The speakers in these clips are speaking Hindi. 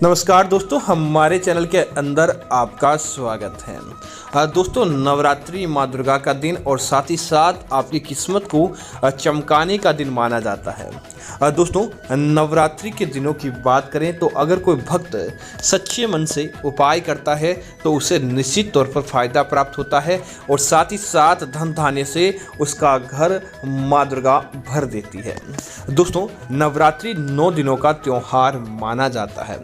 नमस्कार दोस्तों, हमारे चैनल के अंदर आपका स्वागत है। दोस्तों, नवरात्रि माँ दुर्गा का दिन और साथ ही साथ आपकी किस्मत को चमकाने का दिन माना जाता है। दोस्तों, नवरात्रि के दिनों की बात करें तो अगर कोई भक्त सच्चे मन से उपाय करता है तो उसे निश्चित तौर पर फायदा प्राप्त होता है और साथ ही साथ धन धान्य से उसका घर माँ दुर्गा भर देती है। दोस्तों, नवरात्रि 9 दिनों का त्योहार माना जाता है।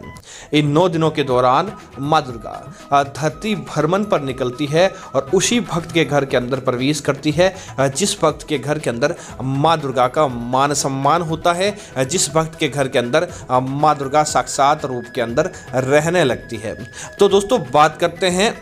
इन 9 दिनों के दौरान माँ दुर्गा धरती भ्रमण पर निकलती है और उसी भक्त के घर के अंदर प्रवेश करती है जिस भक्त के घर के अंदर माँ दुर्गा का मान सम्मान होता है, जिस भक्त के घर के अंदर माँ दुर्गा साक्षात रूप के अंदर रहने लगती है। तो दोस्तों, बात करते हैं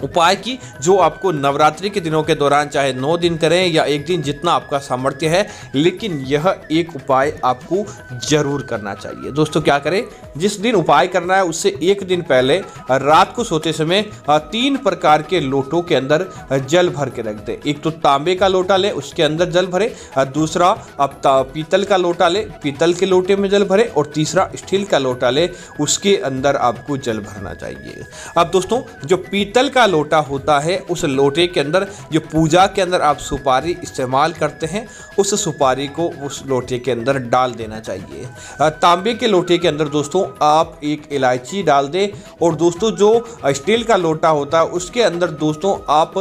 उपाय की, जो आपको नवरात्रि के दिनों के दौरान चाहे 9 दिन करें या एक दिन, जितना आपका सामर्थ्य है, लेकिन यह एक उपाय आपको जरूर करना चाहिए। दोस्तों, क्या करें, जिस दिन उपाय करना है उससे एक दिन पहले रात को सोते समय 3 प्रकार के लोटों के अंदर जल भर के रख दें। एक तो तांबे का लोटा ले, उसके अंदर जल भरे। दूसरा आप पीतल का लोटा ले, पीतल के लोटे में जल भरे। और तीसरा स्टील का लोटा ले, उसके अंदर आपको जल भरना चाहिए। अब दोस्तों, जो पीतल का लोटा होता है, उस लोटे के अंदर जो पूजा के अंदर आप सुपारी इस्तेमाल करते हैं, उस सुपारी को उस लोटे के अंदर डाल देना चाहिए। तांबे के लोटे के अंदर दोस्तों आप एक इलायची डाल दें। और दोस्तों, जो स्टील का लोटा होता है उसके अंदर दोस्तों आप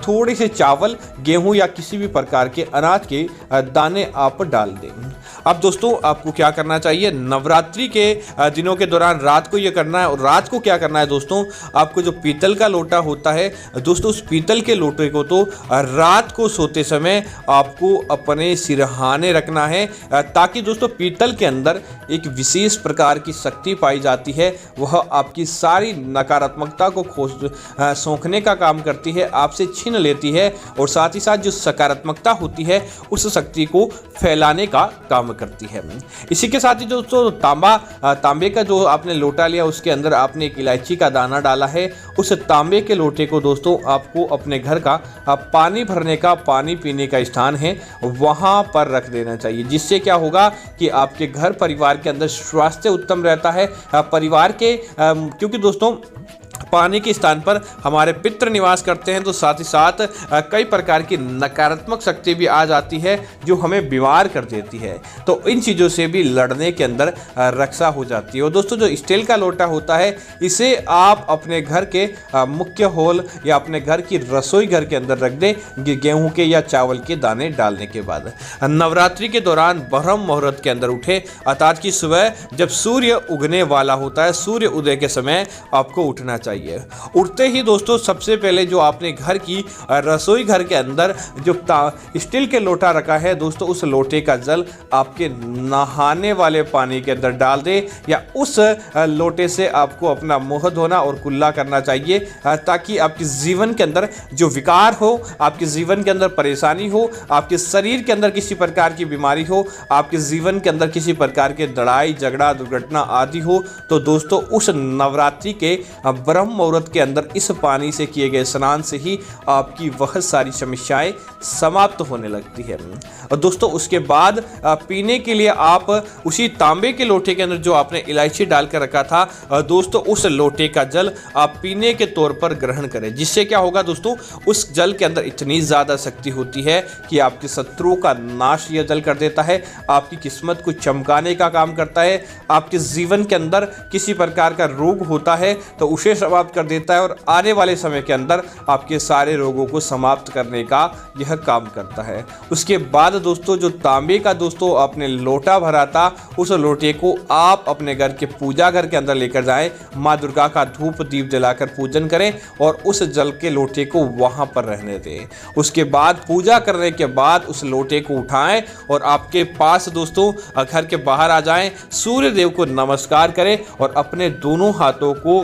थोड़े से चावल, गेहूं या किसी भी प्रकार के अनाज के दाने आप डाल दें। अब दोस्तों, आपको क्या करना चाहिए, नवरात्रि के दिनों के दौरान रात को ये करना है। और रात को क्या करना है दोस्तों, आपको जो पीतल का लोटा होता है दोस्तों, उस पीतल के लोटे को तो रात को सोते समय आपको अपने सिरहाने रखना है, ताकि दोस्तों पीतल के अंदर एक विशेष प्रकार की शक्ति पाई जाती है। वह आपकी सारी नकारात्मकता को सोखने का काम करती है, आपसे छीन लेती है और साथ ही साथ जो सकारात्मकता होती है उस शक्ति को फैलाने का काम करती है। इसी के साथ ही दोस्तों तांबे का जो आपने लोटा लिया, उसके अंदर आपने एक इलायची का दाना डाला है। उस तांबे के लोटे को दोस्तों आपको अपने घर का पानी भरने का, पानी पीने का स्थान है, वहां पर रख देना चाहिए। जिससे क्या होगा कि आपके घर परिवार के अंदर स्वास्थ्य उत्तम रहता है। परिवार के क्योंकि दोस्तों पानी के स्थान पर हमारे पितृ निवास करते हैं, तो साथ ही साथ कई प्रकार की नकारात्मक शक्ति भी आ जाती है जो हमें बीमार कर देती है। तो इन चीज़ों से भी लड़ने के अंदर रक्षा हो जाती है। और दोस्तों, जो स्टील का लोटा होता है, इसे आप अपने घर के मुख्य हॉल या अपने घर की रसोई घर के अंदर रख दें, गेहूं के या चावल के दाने डालने के बाद। नवरात्रि के दौरान ब्रह्म मुहूर्त के अंदर उठे, अर्थात की सुबह जब सूर्य उगने वाला होता है, सूर्य उदय के समय आपको उठना चाहिए। उठते ही दोस्तों सबसे पहले जो आपने घर की रसोई घर के अंदर जो स्टील के लोटा रखा है दोस्तों, उस लोटे का जल आपके नहाने वाले पानी के अंदर डाल दे, या उस लोटे से आपको अपना मुंह धोना और कुल्ला करना चाहिए, ताकि आपके जीवन के अंदर जो विकार हो, आपके जीवन के अंदर परेशानी हो, आपके शरीर के अंदर किसी प्रकार की बीमारी हो, आपके जीवन के अंदर किसी प्रकार के लड़ाई झगड़ा दुर्घटना आदि हो, तो दोस्तों उस नवरात्रि के ब्रह्म मुहूर्त के अंदर इस पानी से किए गए स्नान से ही आपकी वह सारी समस्याएं समाप्त होने लगती है। और दोस्तों, उसके बाद पीने के लिए आप उसी तांबे के लोटे के अंदर जो आपने इलायची डालकर रखा था दोस्तों, उस लोटे का जल आप पीने के तौर पर ग्रहण करें। जिससे क्या होगा दोस्तों, उस जल के अंदर इतनी ज्यादा शक्ति होती है कि आपके शत्रुओं का नाश यह जल कर देता है, आपकी किस्मत को चमकाने का काम करता है। आपके जीवन के अंदर किसी प्रकार का रोग होता है तो उसे समाप्त कर देता है, और आने वाले समय के अंदर आपके सारे रोगों को समाप्त करने का यह काम करता है। उसके बाद दोस्तों, जो तांबे का दोस्तों आपने लोटा भरा था, उस लोटे को आप अपने घर के पूजा घर के अंदर लेकर जाएं, माँ दुर्गा का धूप दीप जलाकर पूजन करें और उस जल के लोटे को वहां पर रहने दें। उसके बाद पूजा करने के बाद उस लोटे को उठाएं और आपके पास दोस्तों घर के बाहर आ जाएं, सूर्य देव को नमस्कार करें और अपने दोनों हाथों को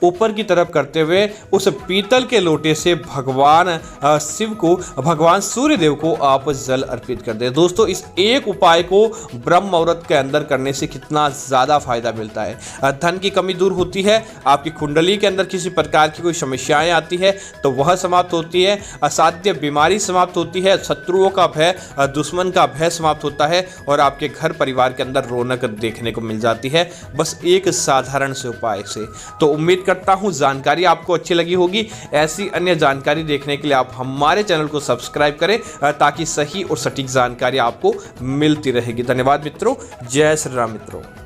ऊपर की तरफ करते हुए उस पीतल के लोटे से भगवान शिव को, भगवान सूर्य देव को आप जल अर्पित कर दें। दोस्तों इस एक उपाय को ब्रह्म मुहूर्त के अंदर करने से कितना ज़्यादा फायदा मिलता है। धन की कमी दूर होती है, आपकी कुंडली के अंदर किसी प्रकार की कोई समस्याएं आती है तो वह समाप्त होती है, असाध्य बीमारी समाप्त होती है, शत्रुओं का भय, दुश्मन का भय समाप्त होता है और आपके घर परिवार के अंदर रौनक देखने को मिल जाती है, बस एक साधारण से उपाय से। तो उम्मीद करता हूं जानकारी आपको अच्छी लगी होगी। ऐसी अन्य जानकारी देखने के लिए आप हमारे चैनल को सब्सक्राइब करें ताकि सही और सटीक जानकारी आपको मिलती रहेगी। धन्यवाद मित्रों, जय श्री राम मित्रों।